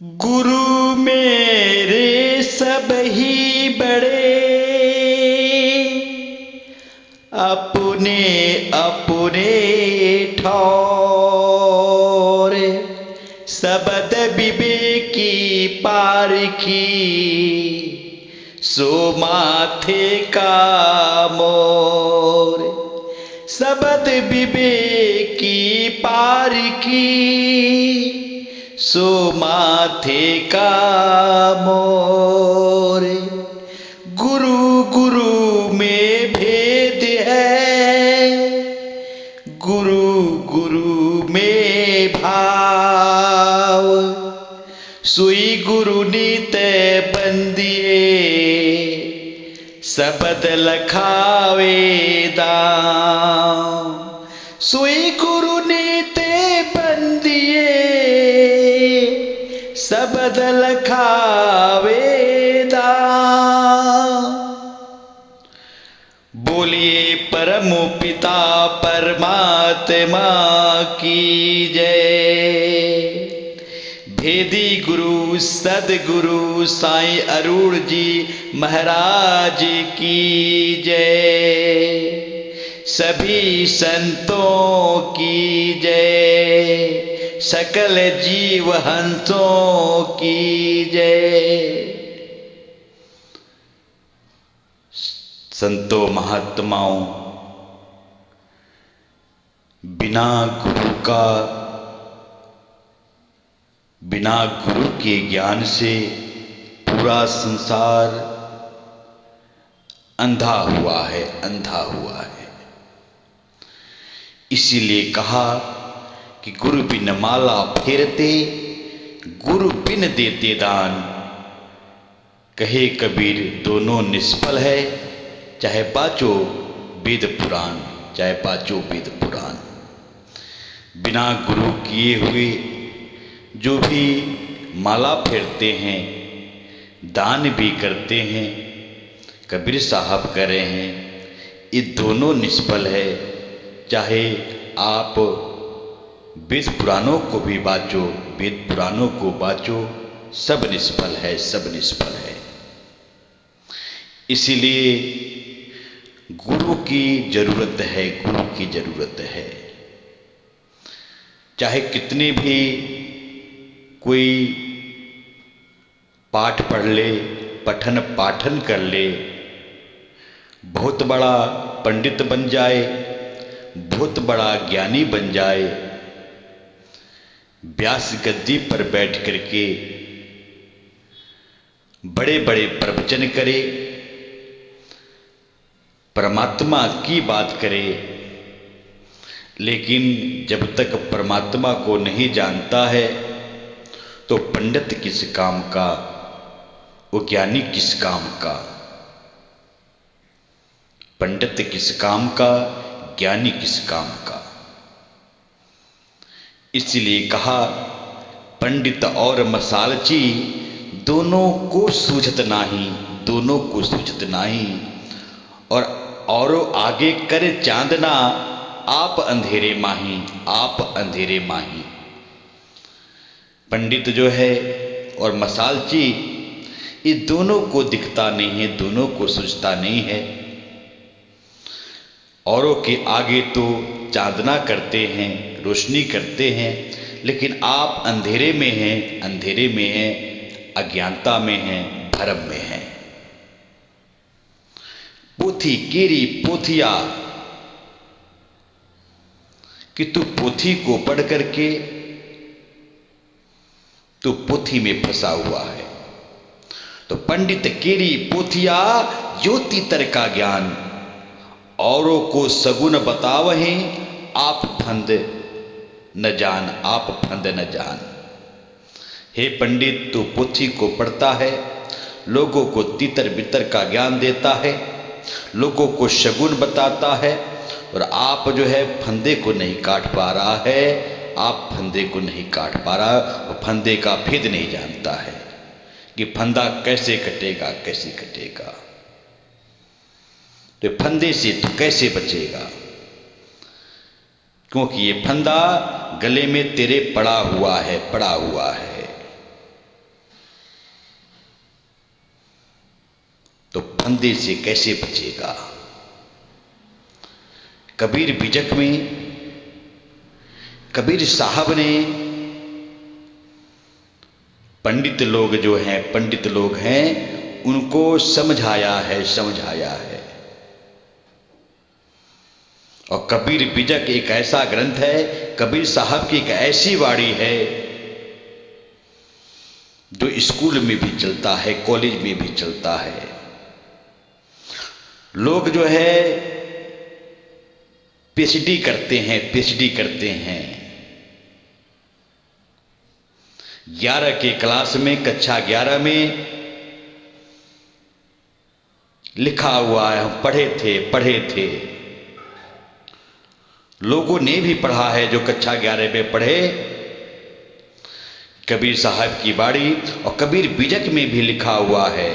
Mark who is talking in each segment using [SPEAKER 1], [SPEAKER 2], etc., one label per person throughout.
[SPEAKER 1] गुरु मेरे सब ही बड़े, अपने अपने ठौर। सबद विवेकी पारखी, सो माथे का मोर। सबद विवेकी पारखी, सो माथे का मोर। गुरु गुरु में भेद है, गुरु गुरु में भाव। सुई गुरु नीत बंदिए, सबद लखावे दाम। सुई गुरु नीत बंदिए, सबद लखावे दाम। बोलिए परम पिता परमात्मा की जय। भेदी गुरु सदगुरु साईं अरुण जी महाराज की जय। सभी संतों की जय, सकल जीव हंसों की जय। संतों महात्माओं, बिना गुरु का, बिना गुरु के ज्ञान से पूरा संसार अंधा हुआ है, अंधा हुआ है। इसीलिए कहा कि गुरु बिन माला फेरते, गुरु बिन देते दान। कहे कबीर दोनों निष्फल है, चाहे पाचो वेद पुराण, चाहे पाचो वेद पुराण। बिना गुरु किए हुए जो भी माला फेरते हैं, दान भी करते हैं, कबीर साहब कह रहे हैं, ये दोनों निष्फल है। चाहे आप वेद पुराणों को भी बाचो, वेद पुराणों को बाचो, सब निष्फल है, सब निष्फल है। इसीलिए गुरु की जरूरत है, गुरु की जरूरत है। चाहे कितने भी कोई पाठ पढ़ ले, पठन पाठन कर ले, बहुत बड़ा पंडित बन जाए, बहुत बड़ा ज्ञानी बन जाए, व्यास गद्दी पर बैठ करके बड़े बड़े प्रवचन करे, परमात्मा की बात करे, लेकिन जब तक परमात्मा को नहीं जानता है तो पंडित किस काम का, वो ज्ञानी किस काम का। पंडित किस काम का, ज्ञानी किस काम का। इसलिए कहा पंडित और मसालची, दोनों को सूझत नाही, दोनों को सूझत नाही। और औरों आगे करे चांदना, आप अंधेरे माही, आप अंधेरे माही। पंडित जो है और मसालची, ये दोनों को दिखता नहीं है, दोनों को सूझता नहीं है। औरों के आगे तो चांदना करते हैं, रोशनी करते हैं, लेकिन आप अंधेरे में हैं, अंधेरे में हैं, अज्ञानता में हैं, भरम में हैं। पोथी केरी पोथिया, कि तू पोथी को पढ़ करके तू पोथी में फंसा हुआ है। तो पंडित केरी पोथिया, ज्योति तर का ज्ञान, औरों को सगुन बतावहें, आप फंद न जान, आप फंद न जान। हे पंडित, तू पोथी को पढ़ता है, लोगों को तितर बितर का ज्ञान देता है, लोगों को शगुन बताता है, और आप जो है फंदे को नहीं काट पा रहा है, आप फंदे को नहीं काट पा रहा, और फंदे का भेद नहीं जानता है कि फंदा कैसे कटेगा, कैसे कटेगा। तो फंदे से तो कैसे बचेगा, क्योंकि ये फंदा गले में तेरे पड़ा हुआ है, पड़ा हुआ है। फंदे से कैसे बचेगा। कबीर बिजक में कबीर साहब ने पंडित लोग हैं उनको समझाया है। और कबीर बिजक एक ऐसा ग्रंथ है, कबीर साहब की एक ऐसी वाणी है जो स्कूल में भी चलता है, कॉलेज में भी चलता है। लोग जो है पीएचडी करते हैं। 11 के क्लास में, कक्षा 11 में लिखा हुआ है, हम पढ़े थे। लोगों ने भी पढ़ा है जो कक्षा 11 में पढ़े, कबीर साहब की बाणी। और कबीर बिजक में भी लिखा हुआ है।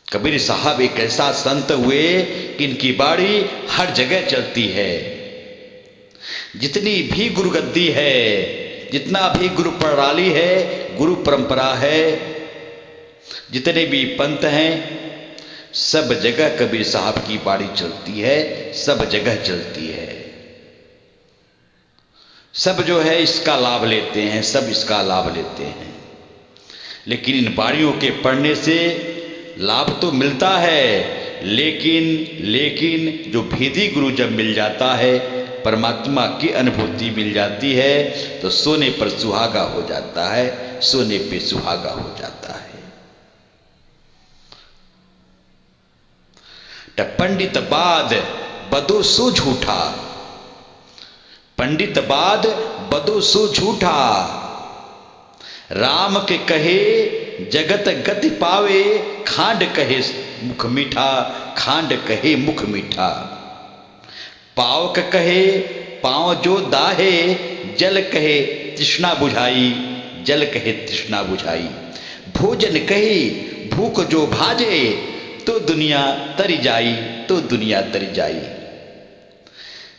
[SPEAKER 1] कबीर साहब एक ऐसा संत हुए कि इनकी बाणी हर जगह चलती है। जितनी भी गुरुगद्दी है, जितना भी गुरु प्रणाली है, गुरु परंपरा है, जितने भी पंथ हैं, सब जगह कबीर साहब की बाणी चलती है, सब जगह चलती है। सब जो है इसका लाभ लेते हैं, सब इसका लाभ लेते हैं। लेकिन इन बाणियों के पढ़ने से लाभ तो मिलता है, लेकिन जो भेदी गुरु जब मिल जाता है, परमात्मा की अनुभूति मिल जाती है, तो सोने पर सुहागा हो जाता है, सोने पे सुहागा हो जाता है। पंडित बाद बदो सो झूठा, पंडित बाद बदो सो झूठा। राम के कहे जगत गति पावे, खांड कहे मुख मीठा, खांड कहे मुख मीठा। पाव कहे पाँव जो दाहे, जल कहे तृष्णा बुझाई, जल कहे तृष्णा बुझाई। भोजन कहे भूख जो भाजे, तो दुनिया तरी जाई, तो दुनिया तरी जाई।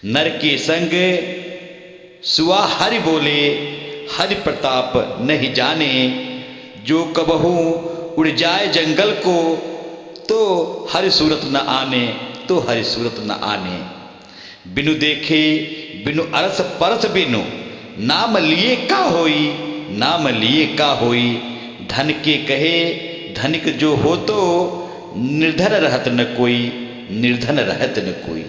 [SPEAKER 1] नर के संग सुआ हरि बोले, हरि प्रताप नहीं जाने। जो कबहू उड़ जाए जंगल को, तो हरि सूरत न आने, तो हरि सूरत न आने। बिनु देखे बिनु अरस परस बिनु, नाम लिए का होई, नाम लिए का होई। धन के कहे धनिक जो हो, तो निर्धन रहत न कोई, निर्धन रहत न कोई।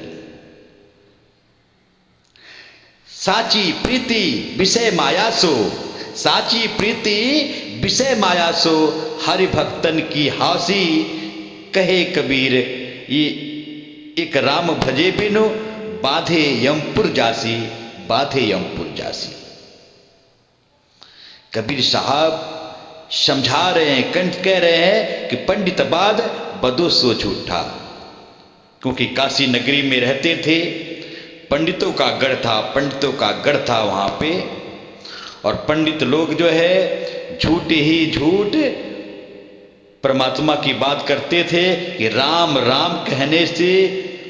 [SPEAKER 1] साची प्रीति विषय माया सो, साची प्रीति विषय माया सो। हरि भक्तन की हासी, कहे कबीर ये एक राम भजे बिनु, बाधे यमपुर जासी, बाधे यमपुर जासी। कबीर साहब समझा रहे हैं, कंठ कह रहे हैं कि पंडित बाद बदो सो झूठा। क्योंकि काशी नगरी में रहते थे, पंडितों का गढ़ था, पंडितों का गढ़ था वहाँ पे। और पंडित लोग जो है झूठ ही झूठ परमात्मा की बात करते थे कि राम राम कहने से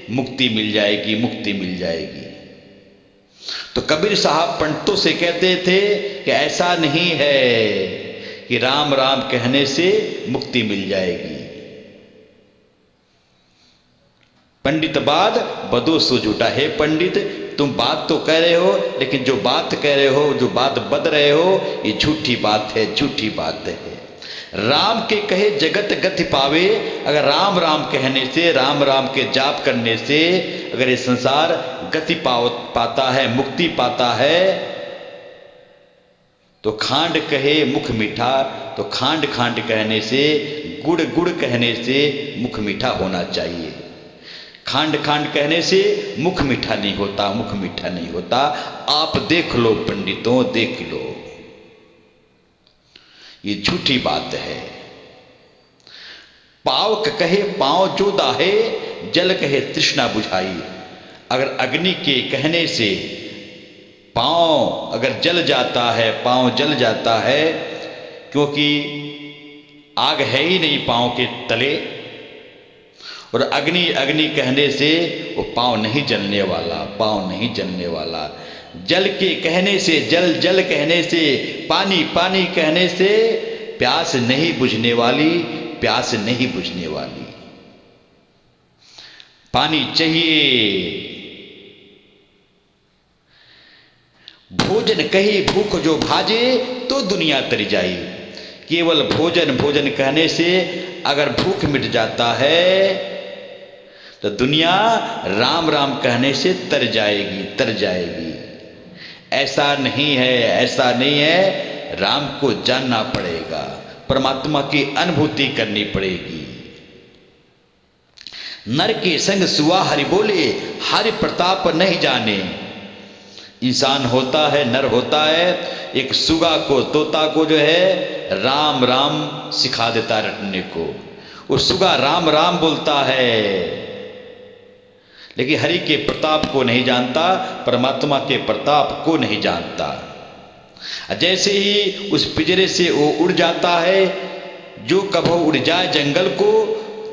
[SPEAKER 1] मुक्ति मिल जाएगी, मुक्ति मिल जाएगी। तो कबीर साहब पंडितों से कहते थे कि ऐसा नहीं है कि राम राम कहने से मुक्ति मिल जाएगी। पंडित बाद बदो सो झूठा। हे पंडित, तुम बात तो कह रहे हो, लेकिन जो बात कह रहे हो, जो बात बद रहे हो, ये झूठी बात है, झूठी बात है। राम के कहे जगत गति पावे। अगर राम राम कहने से, राम राम के जाप करने से अगर ये संसार गति पाता है, मुक्ति पाता है, तो खांड कहे मुख मीठा। तो खांड खांड कहने से, गुड़ गुड़ कहने से मुख मीठा होना चाहिए। खांड खांड कहने से मुख मीठा नहीं होता, मुख मीठा नहीं होता। आप देख लो पंडितों, देख लो, ये झूठी बात है। पाव कहे पाँव जो दाहे, जल कहे तृष्णा बुझाई। अगर अग्नि के कहने से पाँव अगर जल जाता है, पाँव जल जाता है, क्योंकि आग है ही नहीं पाँव के तले, और अग्नि अग्नि कहने से वो पाँव नहीं जलने वाला, पाँव नहीं जलने वाला। जल के कहने से, जल जल कहने से, पानी पानी कहने से प्यास नहीं बुझने वाली, प्यास नहीं बुझने वाली। पानी चाहिए, भोजन कही भूख जो भाजे तो दुनिया तर जाई। केवल भोजन भोजन कहने से अगर भूख मिट जाता है तो दुनिया राम राम कहने से तर जाएगी, तर जाएगी। ऐसा नहीं है, ऐसा नहीं है। राम को जानना पड़ेगा, परमात्मा की अनुभूति करनी पड़ेगी। नर के संग सुआ हरि बोले, हरि प्रताप नहीं जाने। इंसान होता है, नर होता है, एक सुगा को, तोता को जो है राम राम सिखा देता रटने को। वो सुगा राम राम बोलता है, लेकिन हरि के प्रताप को नहीं जानता, परमात्मा के प्रताप को नहीं जानता। जैसे ही उस पिंजरे से वो उड़ जाता है, जो कभो उड़ जाए जंगल को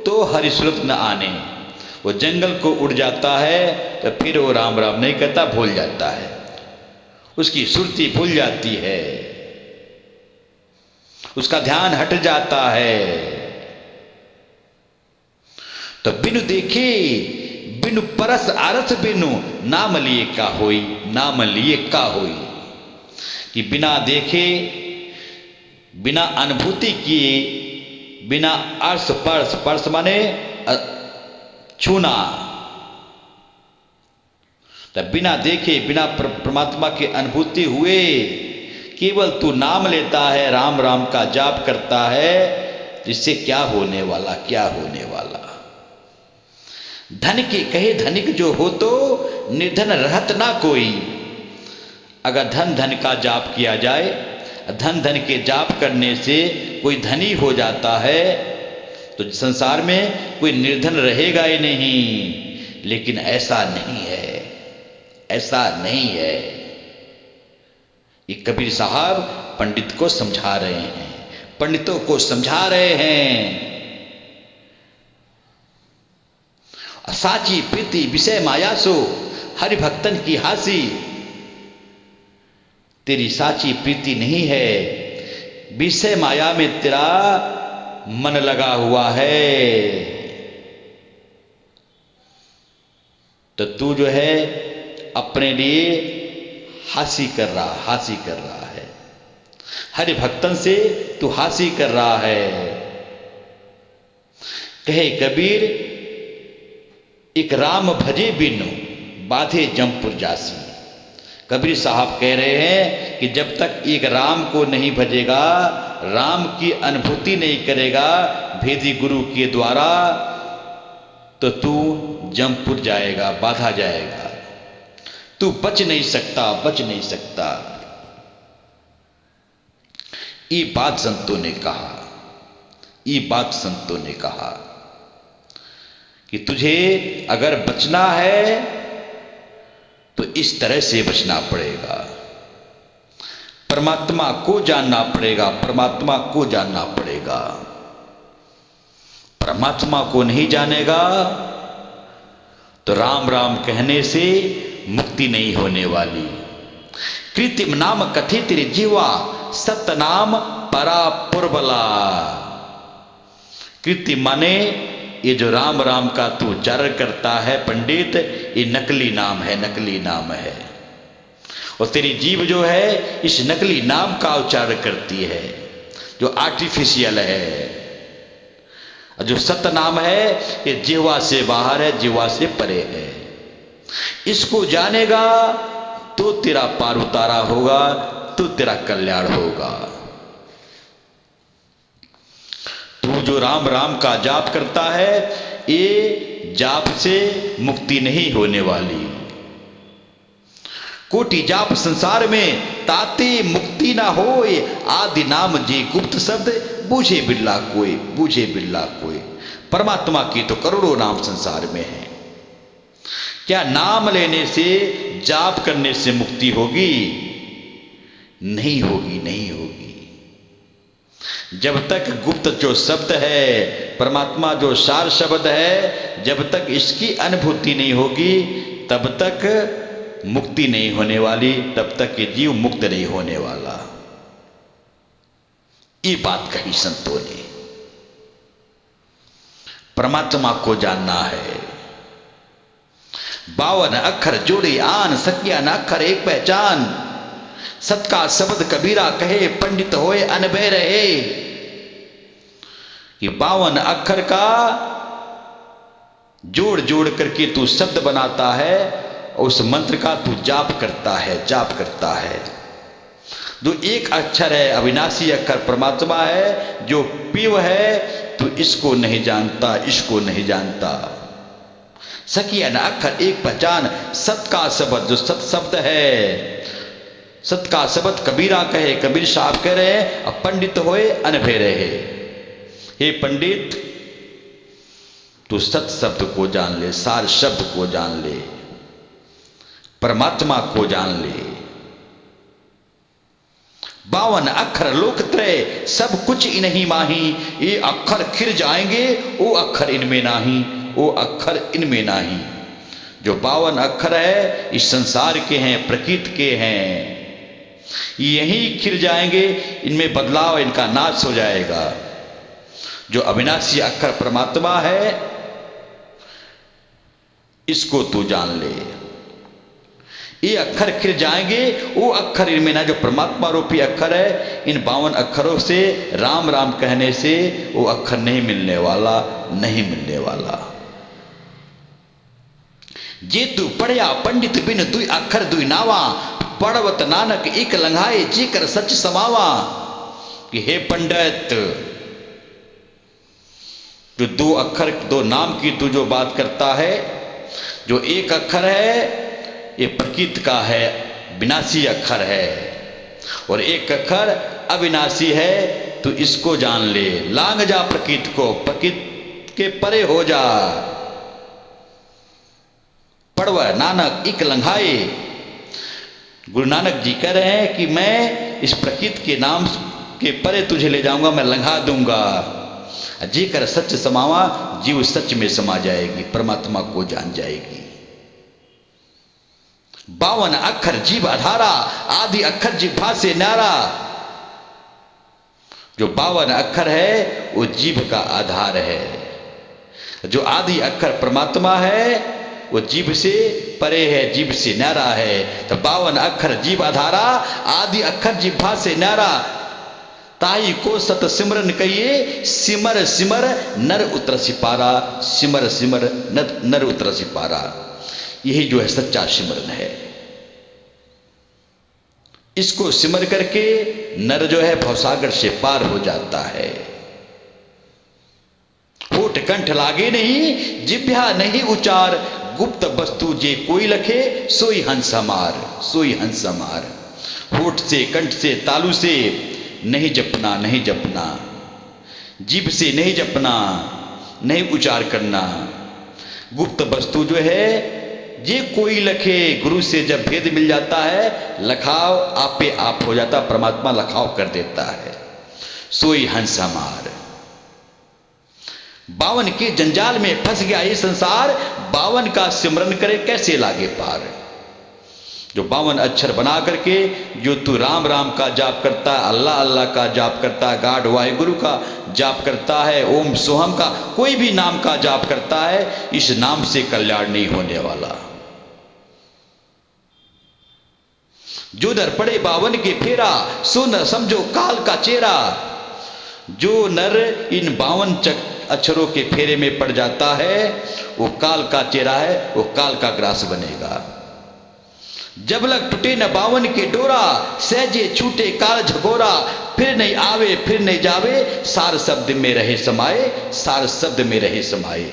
[SPEAKER 1] तो हरि सुरत न आने। वो जंगल को उड़ जाता है तो फिर वो राम राम नहीं कहता, भूल जाता है, उसकी सुरती भूल जाती है, उसका ध्यान हट जाता है। तो बिनु देखे बिनु परस आरस बिनु नाम लिए का होई, नाम लिए का होई। कि बिना देखे, बिना अनुभूति किए, बिना अर्श स्पर्श, स्पर्श माने छूना, तो बिना देखे बिना परमात्मा की अनुभूति हुए केवल तू नाम लेता है, राम राम का जाप करता है, इससे क्या होने वाला, क्या होने वाला। धन के कहे धनिक जो हो तो निर्धन रहत ना कोई। अगर धन धन का जाप किया जाए, धन धन के जाप करने से कोई धनी हो जाता है तो संसार में कोई निर्धन रहेगा ही नहीं। लेकिन ऐसा नहीं है, ऐसा नहीं है। ये कबीर साहब पंडित को समझा रहे हैं, पंडितों को समझा रहे हैं। साची प्रीति विषय माया सो हरि भक्तन की हासी। तेरी साची प्रीति नहीं है, विषय माया में तेरा मन लगा हुआ है, तो तू जो है अपने लिए हासी कर रहा, हासी कर रहा है। हरि भक्तन से तू हासी कर रहा है। कहे कबीर, एक राम भजे बिनु बाधे जमपुर जासी। कबीर साहब कह रहे हैं कि जब तक एक राम को नहीं भजेगा, राम की अनुभूति नहीं करेगा भेदी गुरु के द्वारा, तो तू जमपुर जाएगा, बाधा जाएगा, तू बच नहीं सकता, बच नहीं सकता। ये बात संतों ने कहा, ये बात संतों ने कहा कि तुझे अगर बचना है तो इस तरह से बचना पड़ेगा। परमात्मा को जानना पड़ेगा, परमात्मा को जानना पड़ेगा। परमात्मा को नहीं जानेगा तो राम राम कहने से मुक्ति नहीं होने वाली। कृत्रिम नाम कथित जीवा सत्य नाम परा पुरबला। कृत्रिम माने ये जो राम राम का तू उच्चारण करता है पंडित, ये नकली नाम है, नकली नाम है। और तेरी जीव जो है इस नकली नाम का उच्चारण करती है, जो आर्टिफिशियल है। और जो सत्य नाम है ये जिह्वा से बाहर है, जिह्वा से परे है। इसको जानेगा तो तेरा पार उतारा होगा, तो तेरा कल्याण होगा। तू जो राम राम का जाप करता है, ये जाप से मुक्ति नहीं होने वाली। कोटि जाप संसार में ताते मुक्ति ना होए, आदि नाम जे गुप्त शब्द बूझे बिरला कोई, बूझे बिरला कोई। परमात्मा की तो करोड़ों नाम संसार में है। क्या नाम लेने से, जाप करने से मुक्ति होगी? नहीं होगी, नहीं होगी। जब तक गुप्त जो शब्द है, परमात्मा जो सार शब्द है, जब तक इसकी अनुभूति नहीं होगी तब तक मुक्ति नहीं होने वाली, तब तक ये जीव मुक्त नहीं होने वाला। ये बात कही संतों ने। परमात्मा को जानना है। 52 अक्षर जोड़े आन, सकिया न अक्षर एक पहचान। सत का शब्द कबीरा कहे, पंडित होए अनबह रहे। कि 52 अक्षर का जोड़ जोड़ करके तू शब्द बनाता है, उस मंत्र का तू जाप करता है। जो एक अक्षर है अविनाशी अक्षर परमात्मा है, जो पिव है, तू इसको नहीं जानता। सकिया न अक्षर एक पहचान। सत का शब्द, जो सत शब्द है, सत का शब्द कबीरा कहे, कबीर साहब कह रहे हैं, अब पंडित होए अनभे रहे। हे पंडित, तू सत शब्द को जान ले, सार शब्द को जान ले, परमात्मा को जान ले। 52 अक्षर लोकत्रय, सब कुछ इन्हीं माही। ये अक्षर खिर जाएंगे, वो अक्षर इनमें नाही। जो 52 अक्षर है इस संसार के हैं, प्रकृति के हैं, यही खिर जाएंगे, इनमें बदलाव, इनका नाश हो जाएगा। जो अविनाशी अक्षर परमात्मा है, इसको तू जान ले। ये अक्षर खिर जाएंगे, वो अक्षर इनमें ना। जो परमात्मा रूपी अक्षर है, इन 52 अक्षरों से राम राम कहने से वो अक्षर नहीं मिलने वाला। जे तू पढ़िया पंडित बिन दुई अक्षर दुई नावा, पढ़वत नानक एक लंघाए जीकर सच समावा। कि हे पंडित, जो 2 अक्षर 2 नाम की तू जो बात करता है, जो एक अक्षर है ये प्रकृति का है, विनाशी अक्षर है, और एक अक्षर अविनाशी है, तो इसको जान ले। लांग जा प्रकृति को, प्रकृति के परे हो जा। पढ़वा नानक एक लंघाए। गुरु नानक जी कह रहे हैं कि मैं इस प्रकृति के नाम के परे तुझे ले जाऊंगा, मैं लंघा दूंगा। जी कर सच समावा, जीव सच में समा जाएगी, परमात्मा को जान जाएगी। 52 अक्षर जीव आधारा, आदि अक्षर जिह्वा से न्यारा। जो 52 अक्षर है वो जीव का आधार है। जो आदि अक्षर परमात्मा है वो जीव से परे है, जीव से न्यारा है। तो 52 अक्षर जीव आधारा, आदि अक्षर जिह्वा से न्यारा। ताई को सत सिमरन कहिए, सिमर सिमर नर उतर सिपारा, सिमर सिमर नर उतर सिपारा। यही जो है सच्चा सिमरन है। इसको सिमर करके नर जो है भवसागर से पार हो जाता है। होठ कंठ लागे नहीं, जिह्वा नहीं उचार, गुप्त वस्तु जे कोई लखे, सोई हंस हमार। होठ से कंठ से तालू से नहीं जपना, जीभ से नहीं जपना, नहीं उच्चार करना। गुप्त वस्तु जो है जे कोई लखे, गुरु से जब भेद मिल जाता है, लखाव आपे आप हो जाता, परमात्मा लखाव कर देता है। सोई हंस हमार। 52 के जंजाल में फंस गया ये संसार, 52 का सिमरन करे कैसे लागे पार। जो 52 अक्षर बना करके जो तू राम राम का जाप करता है, अल्लाह अल्लाह का जाप करता है, गाड वाहिगुरु का जाप करता है, ओम सोहम का कोई भी नाम का जाप करता है, इस नाम से कल्याण नहीं होने वाला। जो नर पड़े 52 के फेरा, सो न समझो काल का चेहरा। जो नर इन 52 अक्षरों के फेरे में पड़ जाता है, वो काल का चेहरा है, वो काल का ग्रास बनेगा। जब लग टूटे न 52 के डोरा, सहजे छूटे काल झगोरा। फिर नहीं आवे फिर नहीं जावे, सार शब्द में रहे समाये।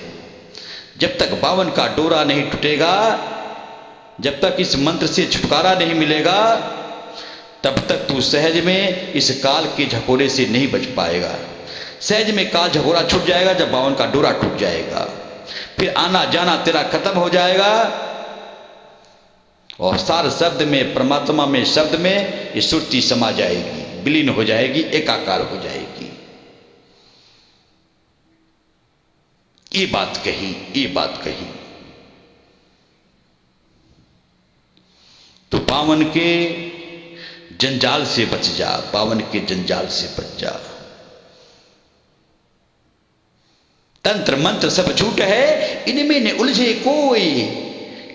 [SPEAKER 1] जब तक 52 का डोरा नहीं टूटेगा, जब तक इस मंत्र से छुटकारा नहीं मिलेगा, तब तक तू सहज में इस काल के झकोरे से नहीं बच पाएगा। सहज में काल झकोरा छूट जाएगा जब 52 का डोरा टूट जाएगा। फिर आना जाना तेरा खत्म हो जाएगा, और सार शब्द में, परमात्मा में, शब्द में ये सुरती समा जाएगी, विलीन हो जाएगी, एकाकार हो जाएगी। ये बात कही। तो 52 के जंजाल से बच जा, 52 के जंजाल से बच जा। तंत्र मंत्र सब झूठ है, इनमें न उलझे कोई।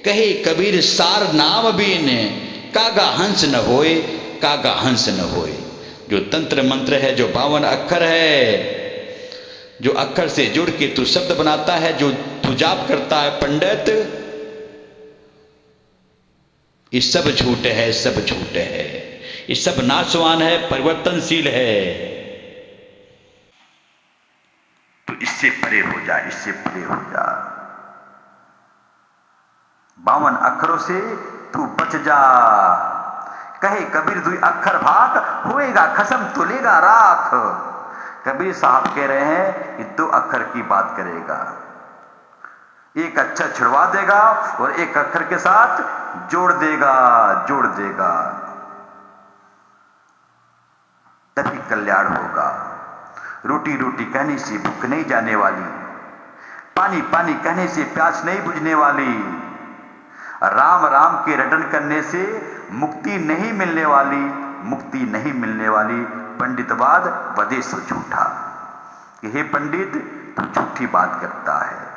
[SPEAKER 1] कहे कबीर सार नाम बीन, कागा हंस न होए, कागा हंस न होए। जो तंत्र मंत्र है, जो 52 अक्षर है, जो अक्षर से जुड़ के तू शब्द बनाता है, जो तू जाप करता है पंडित, ये सब झूठ है, सब झूठ है, ये सब नाशवान है, परिवर्तनशील है। तो इससे परे हो जा, इससे परे हो जा। 52 अक्षरों से तू बच जा। कहे कबीर दुई अक्षर भाग, होएगा खसम तो लेगा राख। कबीर साहब कह रहे हैं कि 2 अक्षर की बात करेगा, एक अक्षर छुड़वा देगा और एक अक्षर के साथ जोड़ देगा, जोड़ देगा, तभी कल्याण होगा। रोटी रोटी कहने से भूख नहीं जाने वाली, पानी पानी कहने से प्यास नहीं बुझने वाली, राम राम के रटन करने से मुक्ति नहीं मिलने वाली, मुक्ति नहीं मिलने वाली। पंडितवाद बदे सो झूठा, कि हे पंडित तू झूठी बात करता है।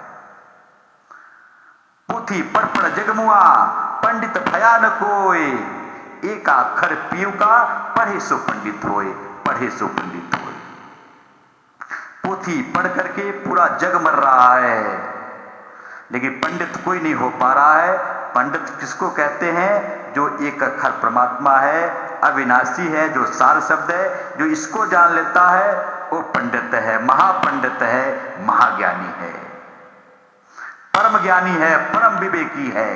[SPEAKER 1] पोथी पढ़ पढ़ जगमुआ, पंडित भया न कोय। एक अक्षर पीयू का, पढ़े सो पंडित होए, पढ़े सो पंडित होए। पोथी पढ़ करके पूरा जग मर रहा है, लेकिन पंडित कोई नहीं हो पा रहा है। पंडित किसको कहते हैं? जो एक अक्षर परमात्मा है, अविनाशी है, जो सार शब्द है, जो इसको जान लेता है वो पंडित है, महापंडित है, महाज्ञानी है, परम ज्ञानी है, परम विवेकी है।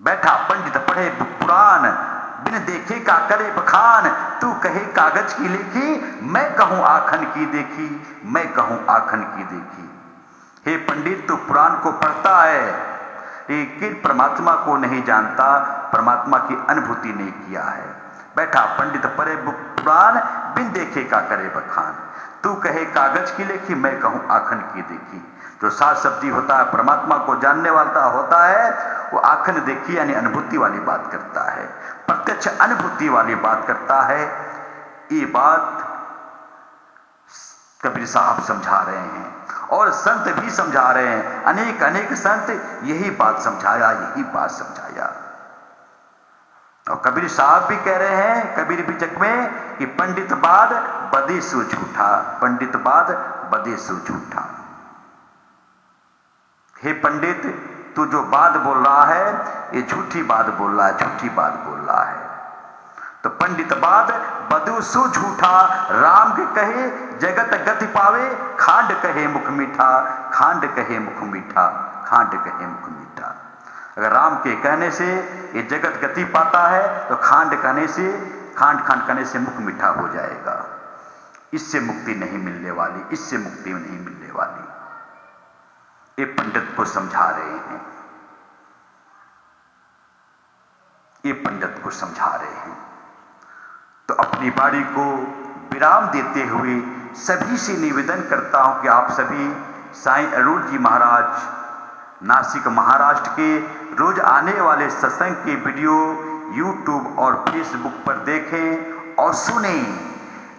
[SPEAKER 1] बैठा पंडित पढ़े पुराण, बिन देखे का करे बखान। तू कहे कागज की लेखी, मैं कहूं आखन की देखी, मैं कहूं आखन की देखी। हे पंडित तू पुराण को पढ़ता है, लेकिन परमात्मा को नहीं जानता, परमात्मा की अनुभूति नहीं किया है। बैठा पंडित पढ़े पुराण, बिन देखे का करे बखान। तू कहे कागज की लेखी, मैं कहूं आखन की देखी। जो सार शब्दी होता है, परमात्मा को जानने वाला होता है, वो आखन देखी यानी अनुभूति वाली बात करता है, प्रत्यक्ष अनुभूति वाली बात करता है। ये बात कबीर साहब समझा रहे हैं और संत भी समझा रहे हैं। अनेक अनेक संत यही बात समझाया, यही बात समझाया। और कबीर साहब भी कह रहे हैं कबीर बिचक में कि पंडित बाद बदे सो झूठा, पंडित बाद बदे सो झूठा। हे पंडित तू जो बात बोल रहा है ये झूठी बात बोल रहा है, झूठी बात बोल रहा है। तो पंडित बाद बदू सु झूठा, राम के कहे जगत गति पावे, खांड कहे मुख मीठा, खांड कहे मुख मीठा, खांड कहे मुख मीठा। अगर राम के कहने से ये जगत गति पाता है तो खांड कहने से, खांड खांड कहने से मुख मीठा हो जाएगा। इससे मुक्ति नहीं मिलने वाली, इससे मुक्ति नहीं मिलने वाली। ये पंडित को समझा रहे हैं, ये पंडित को समझा रहे हैं। तो अपनी बाणी को विराम देते हुए सभी से निवेदन करता हूं कि आप सभी साईं अरुण जी महाराज नासिक महाराष्ट्र के रोज आने वाले सत्संग के वीडियो यूट्यूब और फेसबुक पर देखें और सुनें।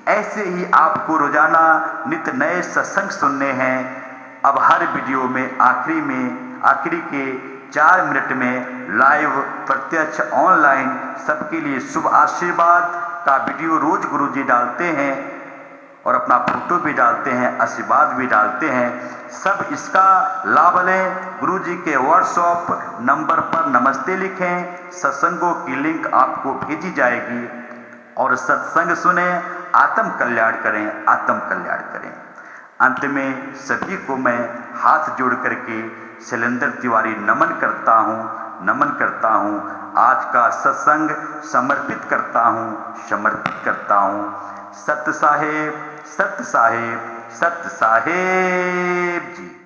[SPEAKER 1] ऐसे ही आपको रोजाना नित नए सत्संग सुनने हैं। अब हर वीडियो में आखिरी के 4 मिनट में लाइव प्रत्यक्ष ऑनलाइन सबके लिए शुभ आशीर्वाद का वीडियो रोज गुरुजी डालते हैं और अपना फोटो भी डालते हैं, आशीर्वाद भी डालते हैं। सब इसका लाभ लें। गुरुजी के व्हाट्सएप नंबर पर नमस्ते लिखें, सत्संगों की लिंक आपको भेजी जाएगी और सत्संग सुने, आत्म कल्याण करें, आत्म कल्याण करें। अंत में सभी को मैं हाथ जोड़ करके शैलेंद्र तिवारी नमन करता हूँ। आज का सत्संग समर्पित करता हूँ। सत्य साहेब, सत्य साहेब, सत्य साहेब जी।